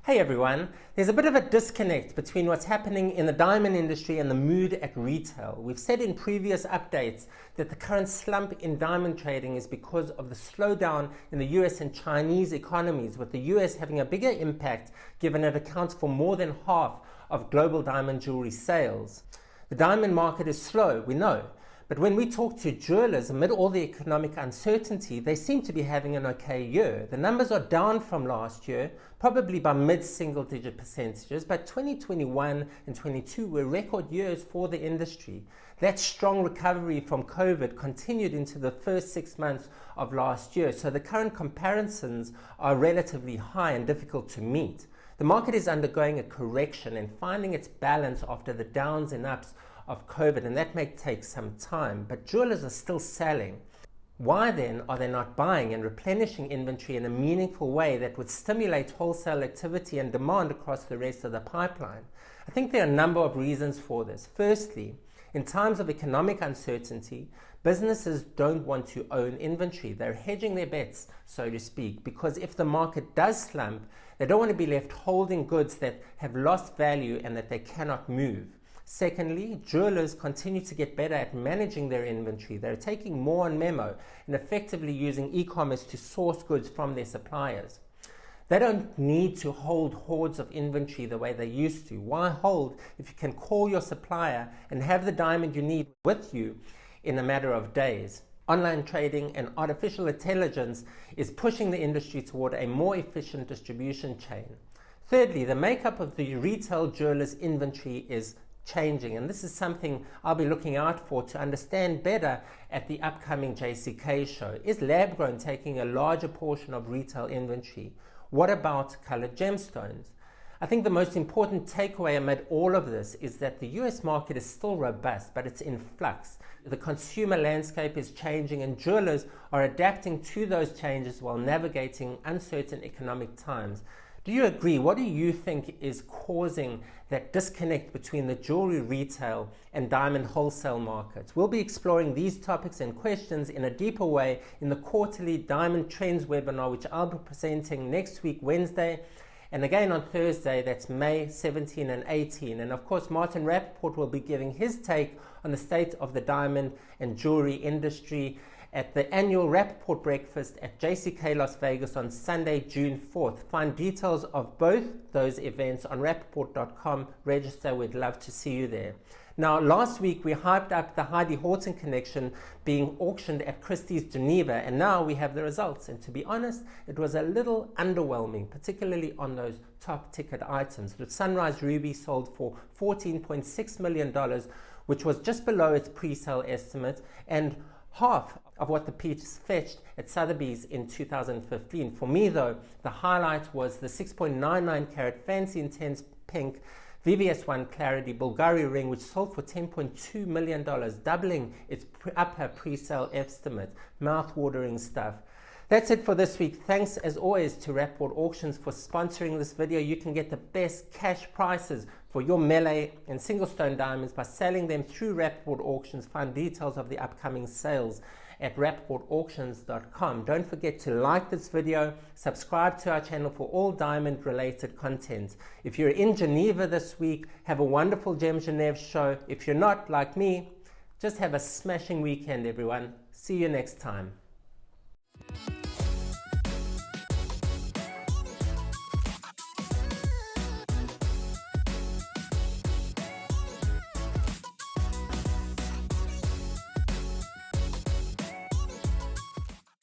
Hey everyone, there's a bit of a disconnect between what's happening in the diamond industry and the mood at retail. We've said in previous updates that the current slump in diamond trading is because of the slowdown in the US and Chinese economies, with the US having a bigger impact given it accounts for more than half of global diamond jewelry sales. The diamond market is slow, we know. But when we talk to jewelers amid all the economic uncertainty, they seem to be having an okay year. The numbers are down from last year, probably by mid-single-digit percentages, but 2021 and 22 were record years for the industry. That strong recovery from COVID continued into the first 6 months of last year, so the current comparisons are relatively high and difficult to meet. The market is undergoing a correction and finding its balance after the downs and ups of COVID, and that may take some time, but jewelers are still selling. Why then are they not buying and replenishing inventory in a meaningful way that would stimulate wholesale activity and demand across the rest of the pipeline? I think there are a number of reasons for this. Firstly, in times of economic uncertainty, businesses don't want to own inventory. They're hedging their bets, so to speak, because if the market does slump, they don't want to be left holding goods that have lost value and that they cannot move. Secondly, jewelers continue to get better at managing their inventory. They're taking more on memo and effectively using e-commerce to source goods from their suppliers. They don't need to hold hordes of inventory the way they used to. Why hold if you can call your supplier and have the diamond you need with you in a matter of days? Online trading and artificial intelligence is pushing the industry toward a more efficient distribution chain. Thirdly, the makeup of the retail jeweler's inventory is changing, and this is something I'll be looking out for to understand better at the upcoming JCK show. Is lab-grown taking a larger portion of retail inventory? What about colored gemstones? I think the most important takeaway amid all of this is that the US market is still robust, but it's in flux. The consumer landscape is changing and jewelers are adapting to those changes while navigating uncertain economic times. Do you agree? What do you think is causing that disconnect between the jewelry retail and diamond wholesale markets? We'll be exploring these topics and questions in a deeper way in the quarterly Diamond Trends webinar, which I'll be presenting next week, Wednesday, and again on Thursday, that's May 17 and 18. And of course, Martin Rapaport will be giving his take on the state of the diamond and jewelry industry at the annual Rapaport breakfast at JCK Las Vegas on Sunday, June 4th. Find details of both those events on rapaport.com. Register, we'd love to see you there. Now, last week we hyped up the Heidi Horton collection being auctioned at Christies Geneva, and now we have the results. And to be honest, it was a little underwhelming, particularly on those top ticket items. The Sunrise Ruby sold for $14.6 million, which was just below its pre-sale estimate, and half of what the piece fetched at Sotheby's in 2015. For me though, the highlight was the 6.99 carat fancy intense pink VVS1 Clarity Bulgari ring, which sold for $10.2 million, doubling its upper pre-sale estimate. Mouth-watering stuff. That's it for this week. Thanks as always to Rapaport Auctions for sponsoring this video. You can get the best cash prices for your melee and single stone diamonds by selling them through Rapaport Auctions. Find details of the upcoming sales at rapaportauctions.com. Don't forget to like this video, subscribe to our channel for all diamond related content. If you're in Geneva this week, have a wonderful Gem Genève show. If you're not, like me, just have a smashing weekend, everyone. See you next time.